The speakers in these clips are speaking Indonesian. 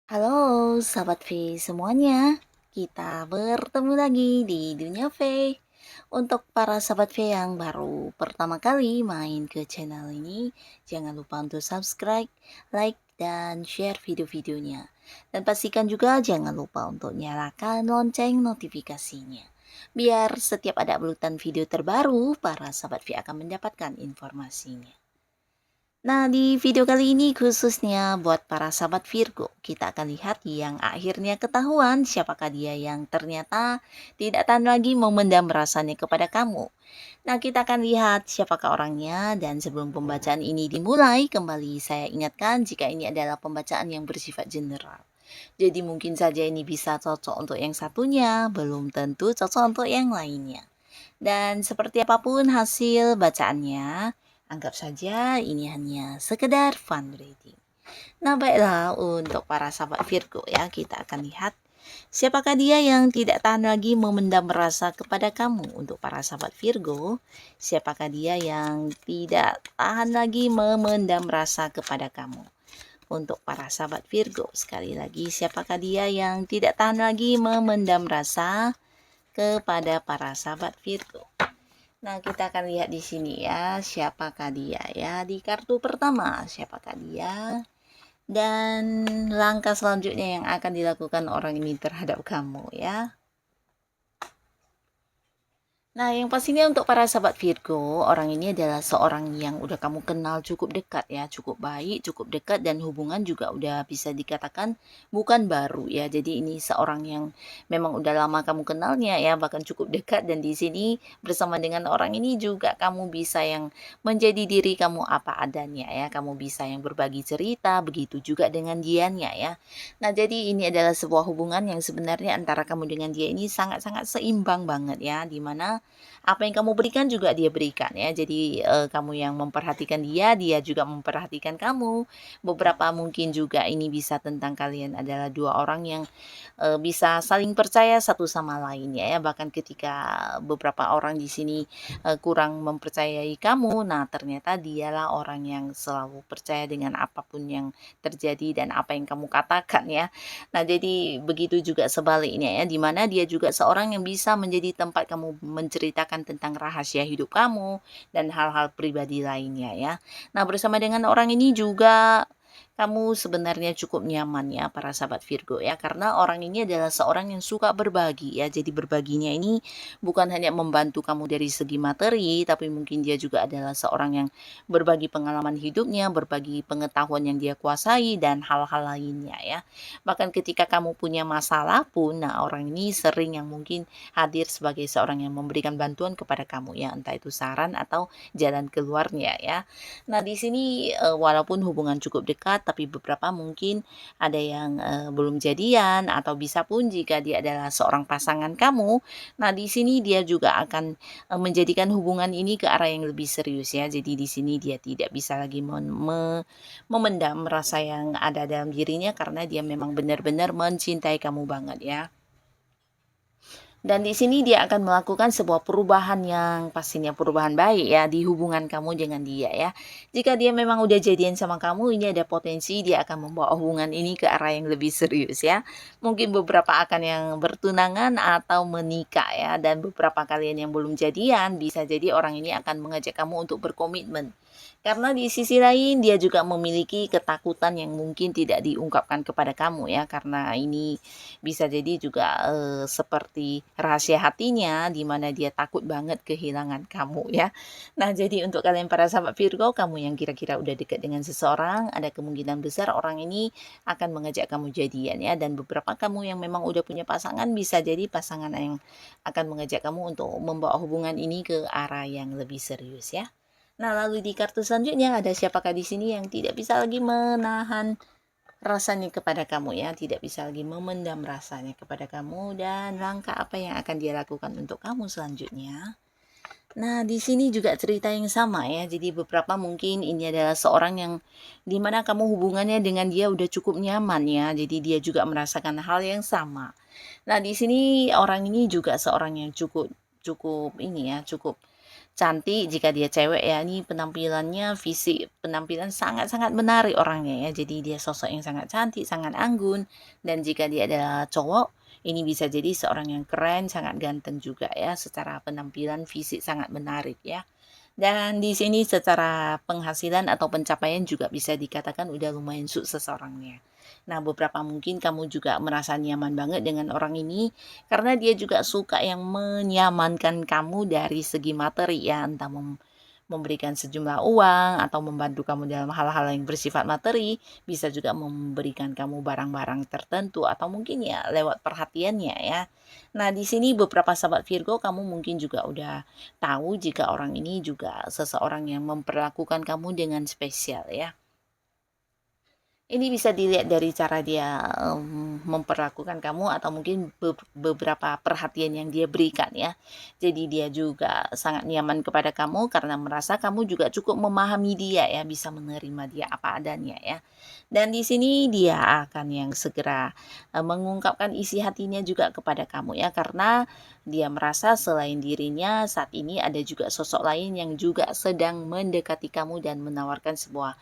Halo sahabat V semuanya, kita bertemu lagi di Dunia V. Untuk para sahabat V yang baru pertama kali main ke channel ini, jangan lupa untuk subscribe, like, dan share video-videonya. Dan pastikan juga jangan lupa untuk nyalakan lonceng notifikasinya. Biar setiap ada uploadan video terbaru, para sahabat V akan mendapatkan informasinya. Nah, di video kali ini khususnya buat para sahabat Virgo, kita akan lihat yang akhirnya ketahuan siapakah dia yang ternyata tidak tahan lagi memendam rasanya kepada kamu. Nah, kita akan lihat siapakah orangnya dan sebelum pembacaan ini dimulai, kembali saya ingatkan jika ini adalah pembacaan yang bersifat general. Jadi mungkin saja ini bisa cocok untuk yang satunya, belum tentu cocok untuk yang lainnya. Dan seperti apapun hasil bacaannya, anggap saja ini hanya sekedar fun reading. Nah, baiklah untuk para sahabat Virgo ya, kita akan lihat siapakah dia yang tidak tahan lagi memendam rasa kepada kamu. Untuk para sahabat Virgo, siapakah dia yang tidak tahan lagi memendam rasa kepada kamu. Untuk para sahabat Virgo, sekali lagi siapakah dia yang tidak tahan lagi memendam rasa kepada para sahabat Virgo. Nah, kita akan lihat di sini ya, siapakah dia ya. Di kartu pertama, siapakah dia? Dan langkah selanjutnya yang akan dilakukan orang ini terhadap kamu ya. Nah, yang pastinya untuk para sahabat Virgo, orang ini adalah seorang yang udah kamu kenal cukup dekat ya, cukup baik, cukup dekat dan hubungan juga udah bisa dikatakan bukan baru ya. Jadi ini seorang yang memang udah lama kamu kenalnya ya, bahkan cukup dekat dan di sini bersama dengan orang ini juga kamu bisa yang menjadi diri kamu apa adanya ya. Kamu bisa yang berbagi cerita, begitu juga dengan dianya ya. Nah, jadi ini adalah sebuah hubungan yang sebenarnya antara kamu dengan dia ini sangat-sangat seimbang banget ya, dimana apa yang kamu berikan juga dia berikan ya. Jadi kamu yang memperhatikan dia, dia juga memperhatikan kamu. Beberapa mungkin juga ini bisa tentang kalian adalah dua orang yang bisa saling percaya satu sama lainnya ya. Bahkan ketika beberapa orang di sini kurang mempercayai kamu, nah ternyata dialah orang yang selalu percaya dengan apapun yang terjadi dan apa yang kamu katakan ya. Nah, jadi begitu juga sebaliknya ya, di mana dia juga seorang yang bisa menjadi tempat kamu menceritakan tentang rahasia hidup kamu dan hal-hal pribadi lainnya ya. Nah, bersama dengan orang ini juga kamu sebenarnya cukup nyaman ya para sahabat Virgo ya, karena orang ini adalah seorang yang suka berbagi ya. Jadi berbaginya ini bukan hanya membantu kamu dari segi materi, tapi mungkin dia juga adalah seorang yang berbagi pengalaman hidupnya, berbagi pengetahuan yang dia kuasai dan hal-hal lainnya ya. Bahkan ketika kamu punya masalah pun, nah orang ini sering yang mungkin hadir sebagai seorang yang memberikan bantuan kepada kamu ya, entah itu saran atau jalan keluarnya ya. Nah, di sini walaupun hubungan cukup dekat, tapi beberapa mungkin ada yang belum jadian atau bisa pun jika dia adalah seorang pasangan kamu. Nah, di sini dia juga akan menjadikan hubungan ini ke arah yang lebih serius ya. Jadi di sini dia tidak bisa lagi memendam rasa yang ada dalam dirinya karena dia memang benar-benar mencintai kamu banget ya. Dan di sini dia akan melakukan sebuah perubahan yang pastinya perubahan baik ya di hubungan kamu dengan dia ya. Jika dia memang udah jadian sama kamu, ini ada potensi dia akan membawa hubungan ini ke arah yang lebih serius ya. Mungkin beberapa akan yang bertunangan atau menikah ya. Dan beberapa kalian yang belum jadian, bisa jadi orang ini akan mengajak kamu untuk berkomitmen. Karena di sisi lain dia juga memiliki ketakutan yang mungkin tidak diungkapkan kepada kamu ya. Karena ini bisa jadi juga seperti rahasia hatinya di mana dia takut banget kehilangan kamu ya. Nah, jadi untuk kalian para sahabat Virgo, kamu yang kira-kira udah dekat dengan seseorang, ada kemungkinan besar orang ini akan mengajak kamu jadian ya. Dan beberapa kamu yang memang udah punya pasangan, bisa jadi pasangan yang akan mengajak kamu untuk membawa hubungan ini ke arah yang lebih serius ya. Nah, lalu di kartu selanjutnya ada siapakah di sini yang tidak bisa lagi menahan rasanya kepada kamu ya, tidak bisa lagi memendam rasanya kepada kamu dan langkah apa yang akan dia lakukan untuk kamu selanjutnya. Nah, di sini juga cerita yang sama ya. Jadi beberapa mungkin ini adalah seorang yang dimana kamu hubungannya dengan dia udah cukup nyaman ya. Jadi dia juga merasakan hal yang sama. Nah, di sini orang ini juga seorang yang cukup cukup ini ya, cukup cantik jika dia cewek ya. Ini penampilannya, fisik penampilan sangat-sangat menarik orangnya ya. Jadi dia sosok yang sangat cantik, sangat anggun. Dan jika dia adalah cowok, ini bisa jadi seorang yang keren, sangat ganteng juga ya. Secara penampilan fisik sangat menarik ya. Dan di sini secara penghasilan atau pencapaian juga bisa dikatakan udah lumayan sukses orangnya. Nah, beberapa mungkin kamu juga merasa nyaman banget dengan orang ini karena dia juga suka yang menyamankan kamu dari segi materi ya, entah memberikan sejumlah uang atau membantu kamu dalam hal-hal yang bersifat materi, bisa juga memberikan kamu barang-barang tertentu atau mungkin ya lewat perhatiannya ya. Nah, di sini beberapa sahabat Virgo kamu mungkin juga udah tahu jika orang ini juga seseorang yang memperlakukan kamu dengan spesial ya. Ini bisa dilihat dari cara dia, memperlakukan kamu atau mungkin beberapa perhatian yang dia berikan ya. Jadi dia juga sangat nyaman kepada kamu karena merasa kamu juga cukup memahami dia ya, bisa menerima dia apa adanya ya. Dan di sini dia akan yang segera, mengungkapkan isi hatinya juga kepada kamu ya, karena dia merasa selain dirinya saat ini ada juga sosok lain yang juga sedang mendekati kamu dan menawarkan sebuah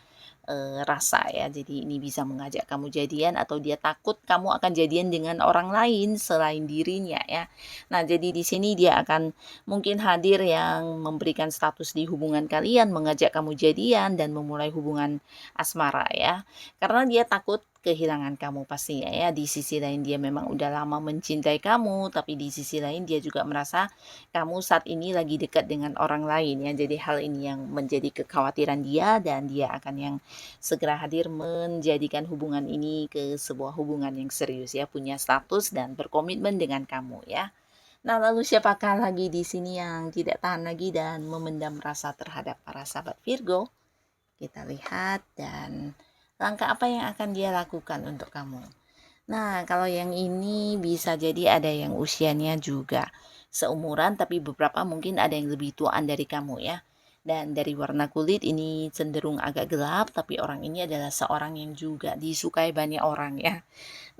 rasa ya. Jadi ini bisa mengajak kamu jadian atau dia takut kamu akan jadian dengan orang lain selain dirinya ya. Nah, jadi di sini dia akan mungkin hadir yang memberikan status di hubungan kalian, mengajak kamu jadian dan memulai hubungan asmara ya. Karena dia takut kehilangan kamu pastinya ya. Di sisi lain dia memang udah lama mencintai kamu, tapi di sisi lain dia juga merasa kamu saat ini lagi dekat dengan orang lain ya. Jadi hal ini yang menjadi kekhawatiran dia dan dia akan yang segera hadir menjadikan hubungan ini ke sebuah hubungan yang serius ya, punya status dan berkomitmen dengan kamu ya. Nah, lalu siapakah lagi di sini yang tidak tahan lagi dan memendam rasa terhadap para sahabat Virgo? Kita lihat dan langkah apa yang akan dia lakukan untuk kamu. Nah, kalau yang ini bisa jadi ada yang usianya juga seumuran tapi beberapa mungkin ada yang lebih tuaan dari kamu ya. Dan dari warna kulit ini cenderung agak gelap tapi orang ini adalah seorang yang juga disukai banyak orang ya.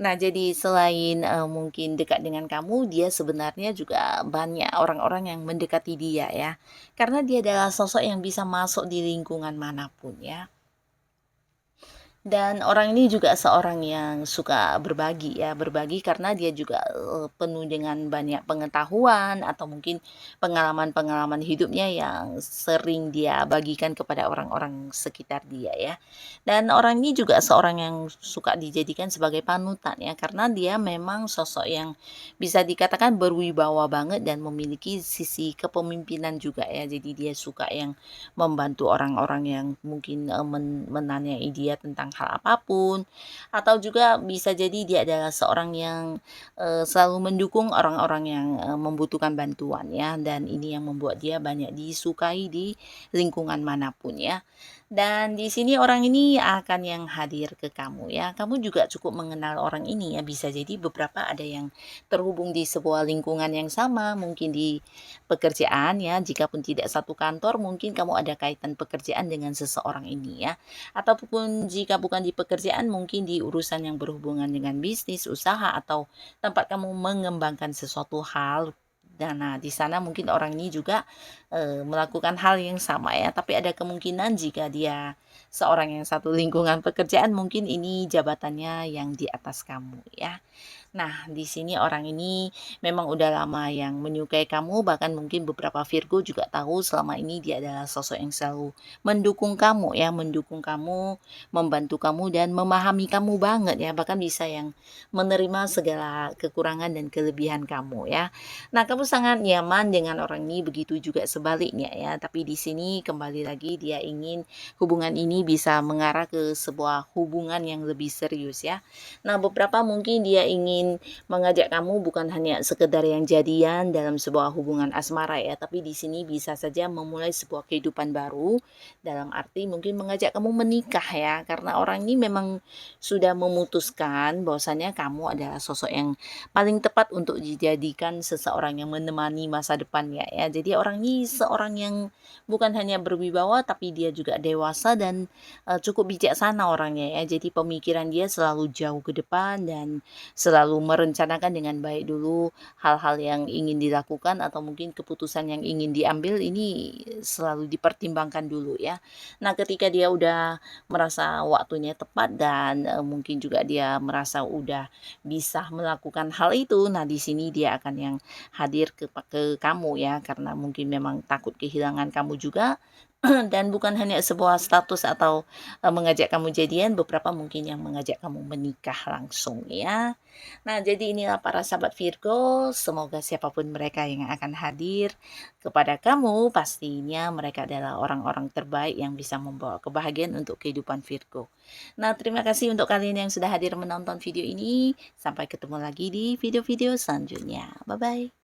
Nah, jadi selain mungkin dekat dengan kamu, dia sebenarnya juga banyak orang-orang yang mendekati dia ya. Karena dia adalah sosok yang bisa masuk di lingkungan manapun ya. Dan orang ini juga seorang yang suka berbagi ya, berbagi karena dia juga, penuh dengan banyak pengetahuan atau mungkin pengalaman-pengalaman hidupnya yang sering dia bagikan kepada orang-orang sekitar dia ya. Dan orang ini juga seorang yang suka dijadikan sebagai panutan ya, karena dia memang sosok yang bisa dikatakan berwibawa banget dan memiliki sisi kepemimpinan juga ya. Jadi dia suka yang membantu orang-orang yang mungkin, menanyai dia tentang hal apapun, atau juga bisa jadi dia adalah seorang yang, selalu mendukung orang-orang yang, membutuhkan bantuan ya, dan ini yang membuat dia banyak disukai di lingkungan manapun ya. Dan di sini orang ini akan yang hadir ke kamu ya, kamu juga cukup mengenal orang ini ya, bisa jadi beberapa ada yang terhubung di sebuah lingkungan yang sama, mungkin di pekerjaan ya, jikapun tidak satu kantor mungkin kamu ada kaitan pekerjaan dengan seseorang ini ya. Ataupun jika bukan di pekerjaan mungkin di urusan yang berhubungan dengan bisnis, usaha atau tempat kamu mengembangkan sesuatu hal. Dan nah, di sana mungkin orang ini juga melakukan hal yang sama ya, tapi ada kemungkinan jika dia seorang yang satu lingkungan pekerjaan mungkin ini jabatannya yang di atas kamu ya. Nah, di sini orang ini memang udah lama yang menyukai kamu, bahkan mungkin beberapa Virgo juga tahu selama ini dia adalah sosok yang selalu mendukung kamu ya, mendukung kamu, membantu kamu dan memahami kamu banget ya, bahkan bisa yang menerima segala kekurangan dan kelebihan kamu ya. Nah, kamu sangat nyaman dengan orang ini, begitu juga sebaliknya ya. Tapi di sini kembali lagi dia ingin hubungan ini bisa mengarah ke sebuah hubungan yang lebih serius ya. Nah, beberapa mungkin dia ingin mengajak kamu bukan hanya sekedar yang jadian dalam sebuah hubungan asmara ya, tapi di sini bisa saja memulai sebuah kehidupan baru, dalam arti mungkin mengajak kamu menikah ya, karena orang ini memang sudah memutuskan bahwasanya kamu adalah sosok yang paling tepat untuk dijadikan seseorang yang menemani masa depannya ya. Jadi orang ini seorang yang bukan hanya berwibawa tapi dia juga dewasa dan cukup bijaksana orangnya ya. Jadi pemikiran dia selalu jauh ke depan dan selalu merencanakan dengan baik dulu hal-hal yang ingin dilakukan atau mungkin keputusan yang ingin diambil ini selalu dipertimbangkan dulu ya. Nah, ketika dia udah merasa waktunya tepat dan mungkin juga dia merasa udah bisa melakukan hal itu, nah di sini dia akan yang hadir ke kamu ya, karena mungkin memang takut kehilangan kamu juga. Dan bukan hanya sebuah status atau mengajak kamu jadian, beberapa mungkin yang mengajak kamu menikah langsung ya. Nah, jadi inilah para sahabat Virgo, semoga siapapun mereka yang akan hadir kepada kamu, pastinya mereka adalah orang-orang terbaik yang bisa membawa kebahagiaan untuk kehidupan Virgo. Nah, terima kasih untuk kalian yang sudah hadir menonton video ini. Sampai ketemu lagi di video-video selanjutnya. Bye-bye.